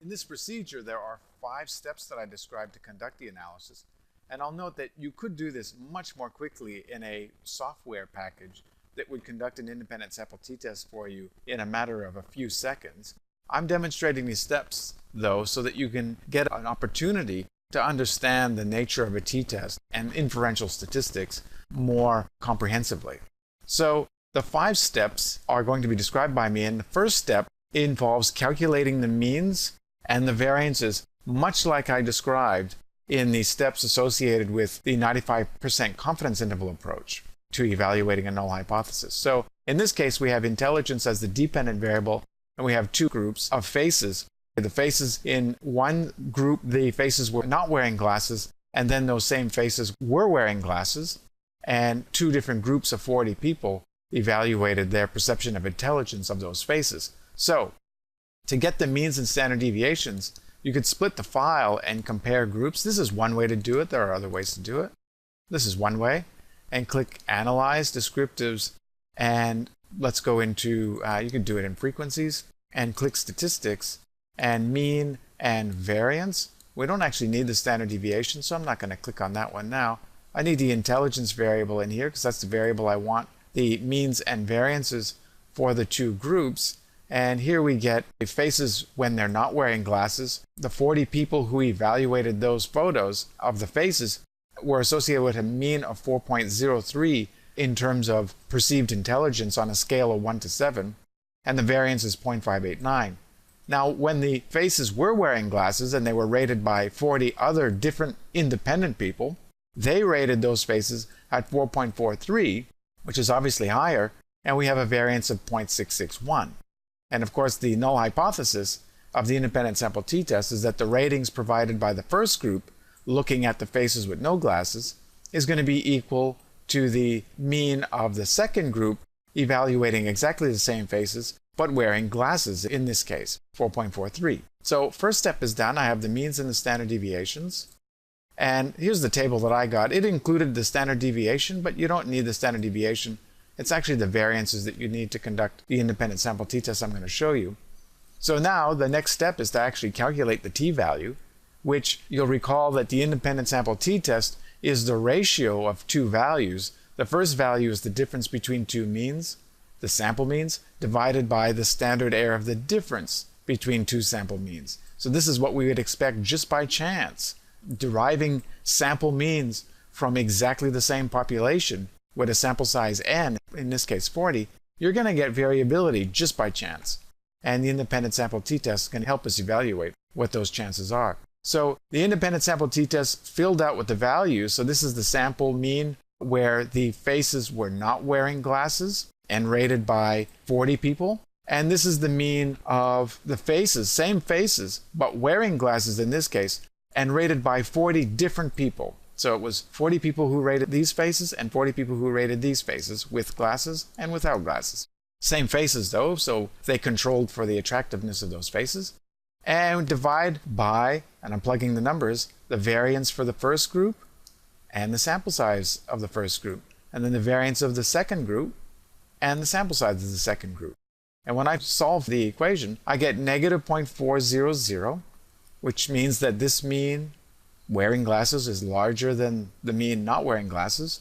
In this procedure, there are 5 steps that I described to conduct the analysis, and I'll note that you could do this much more quickly in a software package that would conduct an independent sample t-test for you in a matter of a few seconds. I'm demonstrating these steps, though, so that you can get an opportunity to understand the nature of a t-test and inferential statistics more comprehensively. So the 5 steps are going to be described by me, and the first step involves calculating the means and the variances, much like I described in the steps associated with the 95% confidence interval approach to evaluating a null hypothesis. So in this case, we have intelligence as the dependent variable, and we have 2 groups of faces. The faces in one group, the faces were not wearing glasses, and then those same faces were wearing glasses, and 2 different groups of 40 people evaluated their perception of intelligence of those faces. So to get the means and standard deviations, you could split the file and compare groups. This is one way to do it. There are other ways to do it. This is one way. And click Analyze Descriptives, and let's go into, you can do it in frequencies, and click Statistics, and Mean and Variance. We don't actually need the standard deviation, so I'm not going to click on that one now. I need the intelligence variable in here because that's the variable I want the means and variances for the 2 groups. And here we get the faces when they're not wearing glasses. The 40 people who evaluated those photos of the faces were associated with a mean of 4.03 in terms of perceived intelligence on a scale of 1 to 7, and the variance is 0.589. Now, when the faces were wearing glasses and they were rated by 40 other different independent people, they rated those faces at 4.43, which is obviously higher, and we have a variance of 0.661. And of course, the null hypothesis of the independent sample t-test is that the ratings provided by the first group, looking at the faces with no glasses, is going to be equal to the mean of the second group, evaluating exactly the same faces, but wearing glasses in this case, 4.43. So first step is done. I have the means and the standard deviations. And here's the table that I got. It included the standard deviation, but you don't need the standard deviation. It's actually the variances that you need to conduct the independent sample t-test I'm going to show you. So now the next step is to actually calculate the t-value, which you'll recall that the independent sample t-test is the ratio of 2 values. The first value is the difference between 2 means, the sample means, divided by the standard error of the difference between 2 sample means. So this is what we would expect just by chance. Deriving sample means from exactly the same population with a sample size n, in this case 40, you're going to get variability just by chance. And the independent sample t-test can help us evaluate what those chances are. So the independent sample t-test filled out with the values. So this is the sample mean where the faces were not wearing glasses and rated by 40 people. And this is the mean of the faces, same faces, but wearing glasses in this case, and rated by 40 different people. So it was 40 people who rated these faces and 40 people who rated these faces with glasses and without glasses. Same faces though, so they controlled for the attractiveness of those faces. And divide by, and I'm plugging the numbers, the variance for the first group and the sample size of the first group. And then the variance of the second group and the sample size of the second group. And when I solve the equation, I get negative 0.400, which means that this mean wearing glasses is larger than the mean not wearing glasses.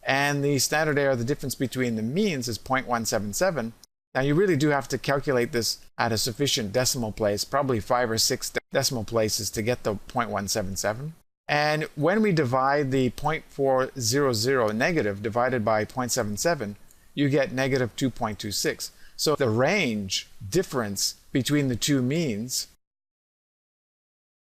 And the standard error, the difference between the means, is 0.177. Now you really do have to calculate this at a sufficient decimal place, probably 5 or 6 decimal places to get the 0.177. And when we divide the 0.400 negative divided by 0.77, you get negative 2.26. So the range difference between the 2 means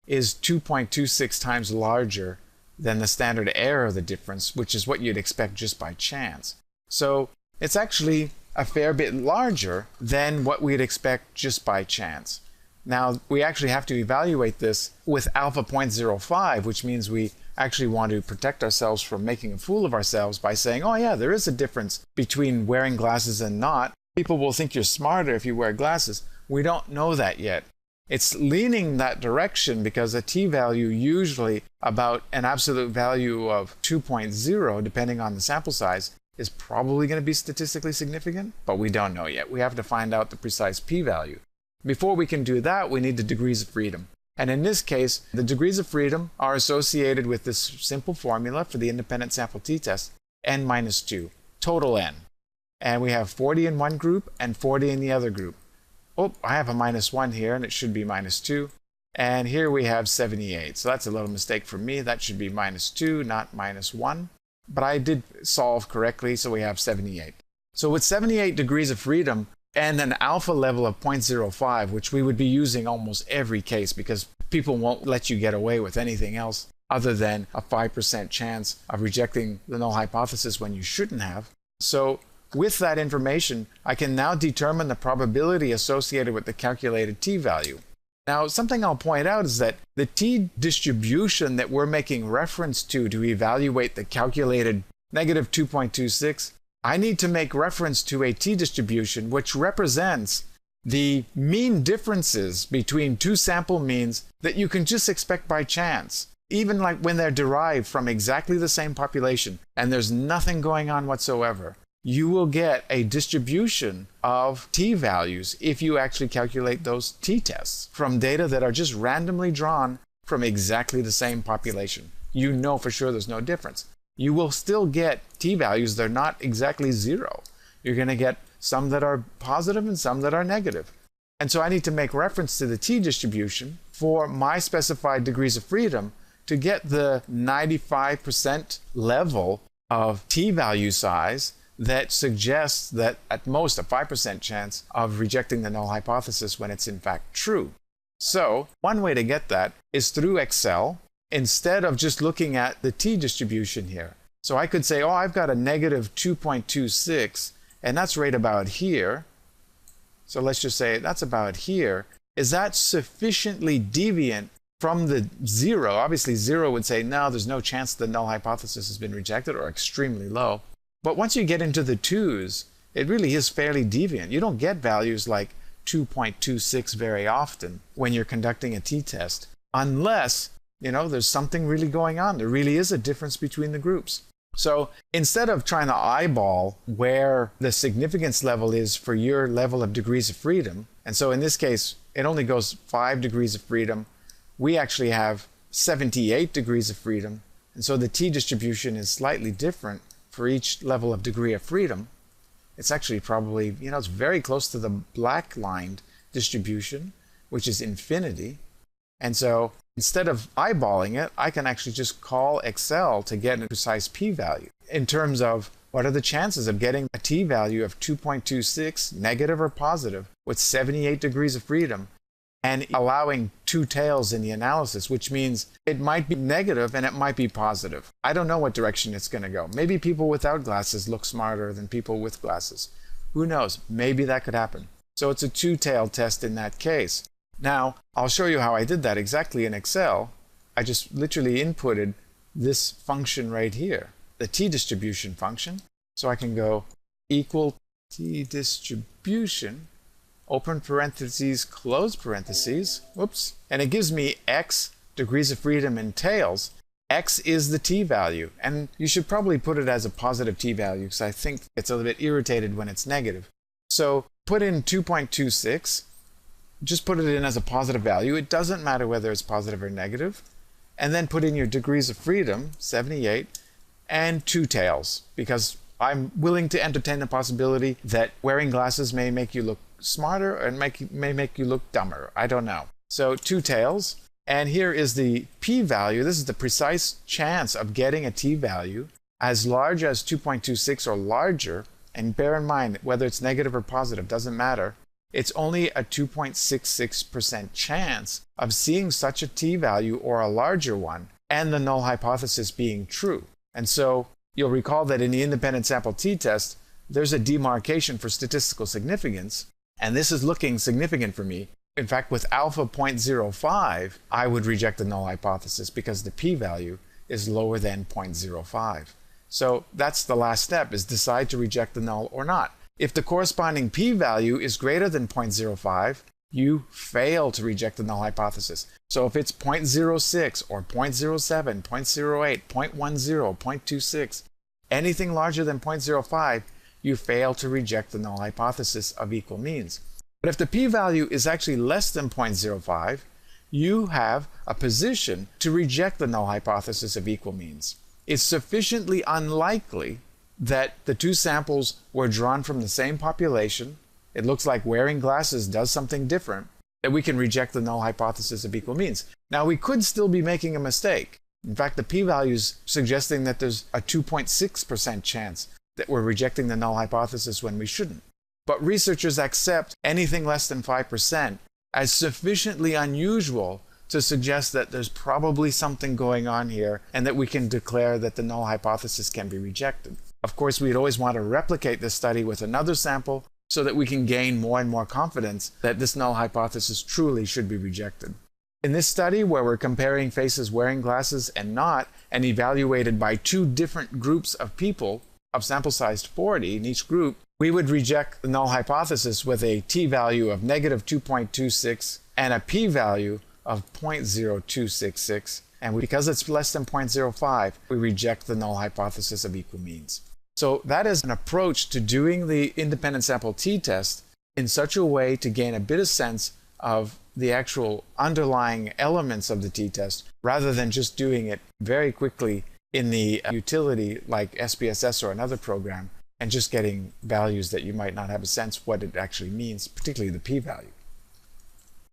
is 2.26 times larger than the standard error of the difference, which is what you'd expect just by chance. So it's actually a fair bit larger than what we'd expect just by chance. Now, we actually have to evaluate this with alpha 0.05, which means we actually want to protect ourselves from making a fool of ourselves by saying, oh yeah, there is a difference between wearing glasses and not. People will think you're smarter if you wear glasses. We don't know that yet. It's leaning that direction because a t-value usually about an absolute value of 2.0, depending on the sample size, is probably going to be statistically significant, but we don't know yet. We have to find out the precise p-value. Before we can do that, we need the degrees of freedom. And in this case, the degrees of freedom are associated with this simple formula for the independent sample t-test, n minus 2, total n. And we have 40 in one group and 40 in the other group. Oh, I have a minus 1 here, and it should be minus 2. And here we have 78. So that's a little mistake for me. That should be minus 2, not minus 1. But I did solve correctly, so we have 78. So with 78 degrees of freedom and an alpha level of 0.05, which we would be using almost every case because people won't let you get away with anything else other than a 5% chance of rejecting the null hypothesis when you shouldn't have. So with that information, I can now determine the probability associated with the calculated t-value. Now, something I'll point out is that the t-distribution that we're making reference to evaluate the calculated negative 2.26, I need to make reference to a t-distribution which represents the mean differences between two sample means that you can just expect by chance, even like when they're derived from exactly the same population and there's nothing going on whatsoever. You will get a distribution of t-values if you actually calculate those t-tests from data that are just randomly drawn from exactly the same population. You know for sure there's no difference. You will still get t-values that are not exactly 0. You're going to get some that are positive and some that are negative. And so I need to make reference to the t-distribution for my specified degrees of freedom to get the 95% level of t-value size that suggests that at most a 5% chance of rejecting the null hypothesis when it's in fact true. So one way to get that is through Excel instead of just looking at the t-distribution here. So I could say, oh, I've got a negative 2.26 and that's right about here. So let's just say that's about here. Is that sufficiently deviant from the 0? Obviously 0 would say, no, there's no chance the null hypothesis has been rejected or extremely low. But once you get into the 2s, it really is fairly deviant. You don't get values like 2.26 very often when you're conducting a t-test, unless, there's something really going on. There really is a difference between the groups. So instead of trying to eyeball where the significance level is for your level of degrees of freedom, and so in this case, it only goes 5 degrees of freedom, we actually have 78 degrees of freedom. And so the t-distribution is slightly different for each level of degree of freedom. It's actually probably, it's very close to the black lined distribution, which is infinity. And so instead of eyeballing it, I can actually just call Excel to get a precise p-value in terms of what are the chances of getting a t-value of 2.26, negative or positive, with 78 degrees of freedom, and allowing two tails in the analysis, which means it might be negative and it might be positive. I don't know what direction it's going to go. Maybe people without glasses look smarter than people with glasses. Who knows? Maybe that could happen. So it's a two-tailed test in that case. Now, I'll show you how I did that exactly in Excel. I just literally inputted this function right here, the t-distribution function. So I can go equal t-distribution, open parentheses, close parentheses, whoops, and it gives me x degrees of freedom in tails. X is the t-value, and you should probably put it as a positive t-value because I think it's a little bit irritated when it's negative. So put in 2.26, just put it in as a positive value. It doesn't matter whether it's positive or negative. And then put in your degrees of freedom, 78, and two tails, because I'm willing to entertain the possibility that wearing glasses may make you look smarter and may make you look dumber. I don't know. So two tails. And here is the p-value. This is the precise chance of getting a t-value as large as 2.26 or larger. And bear in mind, whether it's negative or positive, doesn't matter. It's only a 2.66% chance of seeing such a t-value or a larger one and the null hypothesis being true. And so you'll recall that in the independent sample t-test, there's a demarcation for statistical significance. And this is looking significant for me. In fact, with alpha 0.05, I would reject the null hypothesis because the p-value is lower than 0.05. So that's the last step, is decide to reject the null or not. If the corresponding p-value is greater than 0.05, you fail to reject the null hypothesis. So if it's 0.06 or 0.07, 0.08, 0.10, 0.26, anything larger than 0.05, you fail to reject the null hypothesis of equal means. But if the p-value is actually less than 0.05, you have a position to reject the null hypothesis of equal means. It's sufficiently unlikely that the two samples were drawn from the same population, it looks like wearing glasses does something different, that we can reject the null hypothesis of equal means. Now, we could still be making a mistake. In fact, the p-value is suggesting that there's a 2.6% chance that we're rejecting the null hypothesis when we shouldn't. But researchers accept anything less than 5% as sufficiently unusual to suggest that there's probably something going on here and that we can declare that the null hypothesis can be rejected. Of course, we'd always want to replicate this study with another sample so that we can gain more and more confidence that this null hypothesis truly should be rejected. In this study, where we're comparing faces wearing glasses and not, and evaluated by two different groups of people of sample size 40 in each group, we would reject the null hypothesis with a t-value of negative 2.26 and a p-value of 0.0266. And because it's less than 0.05, we reject the null hypothesis of equal means. So that is an approach to doing the independent sample t-test in such a way to gain a bit of sense of the actual underlying elements of the t-test, rather than just doing it very quickly in the utility like SPSS or another program and just getting values that you might not have a sense what it actually means, particularly the p-value.